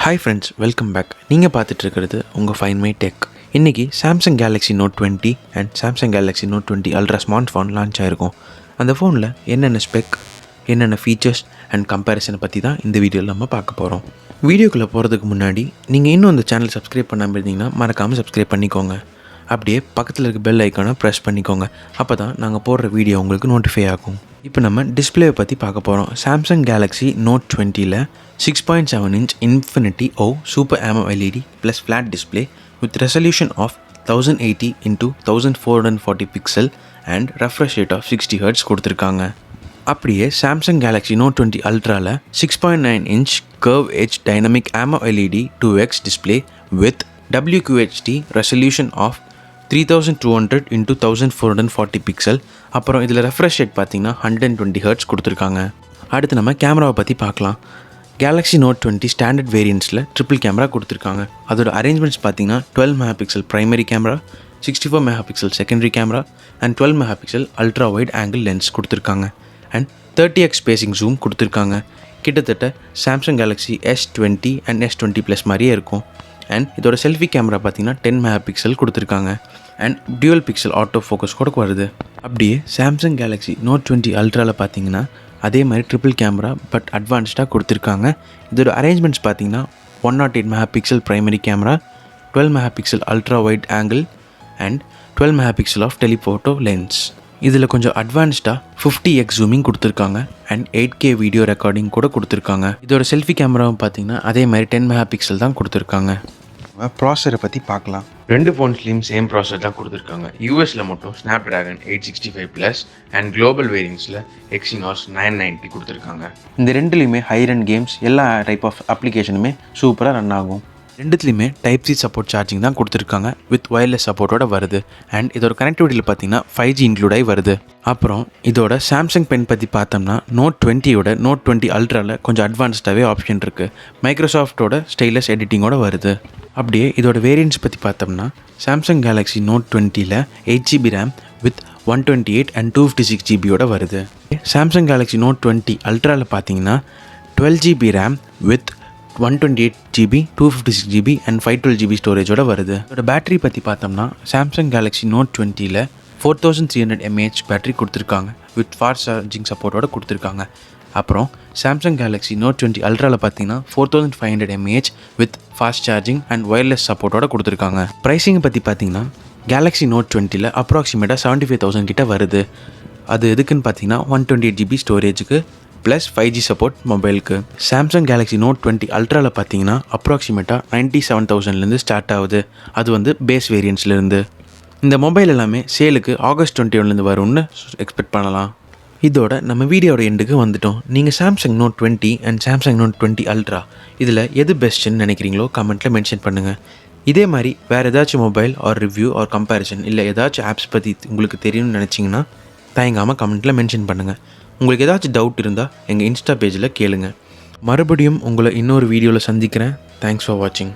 Hi friends, welcome back. நீங்கள் பார்த்துட்டு இருக்கிறது உங்கள் Find My Tech. இன்றைக்கி Samsung Galaxy Note 20 and Samsung Galaxy Note 20 ultra smart phone launch ஆகிருக்கும். அந்த ஃபோனில் என்னென்ன ஸ்பெக், என்னென்ன ஃபீச்சர்ஸ் அண்ட் கம்பேரிசனை பற்றி தான் இந்த வீடியோவில் நம்ம பார்க்க போகிறோம். வீடியோக்குள்ளே போகிறதுக்கு முன்னாடி நீங்கள் இன்னும் இந்த சேனல் சப்ஸ்கிரைப் பண்ணாமல் இருந்தீங்கன்னா மறக்காமல் சப்ஸ்கிரைப் பண்ணிக்கோங்க. அப்படியே பக்கத்தில் இருக்க பெல் ஐக்கானை ப்ரெஸ் பண்ணிக்கோங்க. அப்போ தான் நாங்கள் போடுற வீடியோ உங்களுக்கு நோட்டிஃபை ஆகும். இப்போ நம்ம டிஸ்பிளேவை பற்றி பார்க்க போகிறோம். சாம்சங் கேலக்ஸி நோட் 20ல் 6.7 inch Infinity O Super AMOLED LED plus flat display with resolution of 1080 into 1440 pixel and refresh rate of 60 Hz கொடுத்துருக்காங்க. அப்படியே சாம்சங் கேலக்ஸி நோட் 20 அல்ட்ராவில் 6.9 inch Curve Edge Dynamic AMOLED LED 2x display with WQHD resolution of 3200 into 1440 pixel. அப்புறம் இதில் refresh rate பார்த்திங்கன்னா 120 Hz கொடுத்துருக்காங்க. அடுத்து நம்ம கேமராவை பற்றி பார்க்கலாம். கேலக்ஸி நோட் 20 ஸ்டாண்டர்ட் வேரியன்ட்ஸில் ட்ரிபிள் கேமரா கொடுத்துருக்காங்க. அதோட அரேஞ்ச்மெண்ட்ஸ் பார்த்திங்கன்னா 12 MP primary camera, 64 MP secondary camera and 12 MP ultra wide angle lens கொடுத்துருக்காங்க. அண்ட் 30x ஸ்பேசிங் ஜூம் கொடுத்துருக்காங்க. கிட்டத்தட்ட Samsung Galaxy S20 and S20 plus மாதிரியே இருக்கும். அண்ட் இதோட செல்ஃபி கேமரா பார்த்திங்கன்னா 10 MP கொடுத்துருக்காங்க. And dual pixel auto focus கூட வருது. அப்படியே சாம்சங் கேலக்ஸி நோட் 20 அல்ட்ராவில் பார்த்தீங்கன்னா அதே மாதிரி ட்ரிபிள் கேமரா பட் அட்வான்ஸ்டாக கொடுத்துருக்காங்க. இதோட அரேஞ்ச்மெண்ட்ஸ் பார்த்தீங்கன்னா 108 MP primary camera, 12 MP ultra wide angle and 12 MP of telephoto lens. இதில் கொஞ்சம் அட்வான்ஸ்டாக 50x ஜூமிங் கொடுத்துருக்காங்க அண்ட் 8K வீடியோ ரெக்கார்டிங் கூட கொடுத்துருக்காங்க. இதோட செல்ஃபி கேமராவும் பார்த்தீங்கன்னா அதே மாதிரி 10 MP தான் கொடுத்துருக்காங்க. ப்ராசரை பற்றி பார்க்கலாம். ரெண்டு ஃபோன்ஸ்லேயும் சேம் ப்ராசர் தான் கொடுத்துருக்காங்க. யூஎஸில் மட்டும் ஸ்னாப்ட்ராகன் 865+ அண்ட் குளோபல் வேரியன்ட்ஸில் எக்ஸினாஸ் 990 கொடுத்துருக்காங்க. இந்த ரெண்டுலேயுமே ஹை ரன் கேம்ஸ் எல்லா டைப் ஆஃப் அப்ளிகேஷனுமே சூப்பராக ரன் ஆகும். ரெண்டுத்துலேயுமே டைப் சி சப்போர்ட் சார்ஜிங் தான் கொடுத்துருக்காங்க வித் ஒயர்லெஸ் சப்போர்ட்டோட வருது. அண்ட் இதோட கனெக்டிவிட்டியில் பார்த்தீங்கன்னா 5G இன்க்ளூட் ஆகி வருது. அப்புறம் இதோட சாம்சங் பென் பற்றி பார்த்தோம்னா நோட் 20யோட நோட் 20 அல்ட்ராவில் கொஞ்சம் அட்வான்ஸ்டாகவே ஆப்ஷன் இருக்குது. மைக்ரோசாஃப்டோட ஸ்டைலஸ் எடிட்டிங்கோட வருது. அப்படியே இதோட வேரியன்ட்ஸ் பற்றி பார்த்தோம்னா சாம்சங் கேலக்ஸி நோட் 20ல் 8GB RAM with 128 and 256GB வருது. சாம்சங் கேலக்ஸி நோட் 20 அல்ட்ராவில் பார்த்தீங்கன்னா 12GB RAM with 128GB 256GB and 512GB ஸ்டோரேஜோட வருது. இதோட பேட்டரி பற்றி பார்த்தோம்னா சாம்சங் கேலக்ஸி நோட் 20ல் 4300 mAh பேட்டரி கொடுத்துருக்காங்க வித் ஃபாஸ்ட் சார்ஜிங் சப்போர்ட்டோட கொடுத்துருக்காங்க. அப்புறம் சாம்சங் கேலக்ஸி நோட் 20 அல்ட்ராவில் பார்த்தீங்கன்னா 4500 mAh with fast charging and wireless சப்போர்ட்டோட கொடுத்துருக்காங்க. ப்ரைஸிங் பற்றி பார்த்தீங்கன்னா கேலக்ஸி நோட் 20ல் அப்ராக்சிமேட்டாக 75,000 கிட்ட வருது. அது எதுக்குன்னு பார்த்தீங்கன்னா 128GB ஸ்டோரேஜுக்கு ப்ளஸ் 5G சப்போர்ட் மொபைலுக்கு. சாம்சங் கேலக்ஸி நோட் 20 அல்ட்ராவில் பார்த்தீங்கன்னா அப்ராக்சிமேட்டாக 97,000லேருந்து ஸ்டார்ட் ஆகுது. அது வந்து பேஸ் வேரியன்ட்ஸ்லேருந்து. இந்த மொபைல் எல்லாமே சேலுக்கு ஆகஸ்ட் 21லேருந்து வரும்னு எக்ஸ்பெக்ட் பண்ணலாம். இதோட நம்ம வீடியோட எண்டுக்கு வந்துட்டோம். நீங்கள் Samsung Note 20 and Samsung Note 20 ultra இதில் எது பெஸ்ட்டுன்னு நினைக்கிறீங்களோ கமெண்ட்டில் மென்ஷன் பண்ணுங்கள். இதே மாதிரி வேறு ஏதாச்சும் mobile or review or comparison இல்லை ஏதாச்சும் ஆப்ஸ் பற்றி உங்களுக்கு தெரியணும்னு நினச்சிங்கன்னா தயங்காமல் கமெண்ட்டில் மென்ஷன் பண்ணுங்கள். உங்களுக்கு ஏதாச்சும் டவுட் இருந்தால் எங்கள் இன்ஸ்டா பேஜில் கேளுங்க. மறுபடியும் உங்களை இன்னொரு வீடியோவில் சந்திக்கிறேன். தேங்க்ஸ் ஃபார் வாட்சிங்.